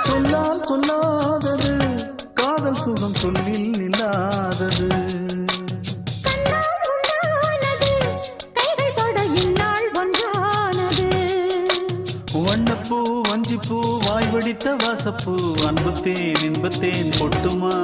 சொல்லால் சொல்லாதது காதல் சுகம் சொல்லில் நில்லாதது. வண்ணப்பூ வஞ்சிப்பூ வாய் வடித்த வாசப்பூ அன்புத்தேன் இன்பத்தேன் பொட்டுமா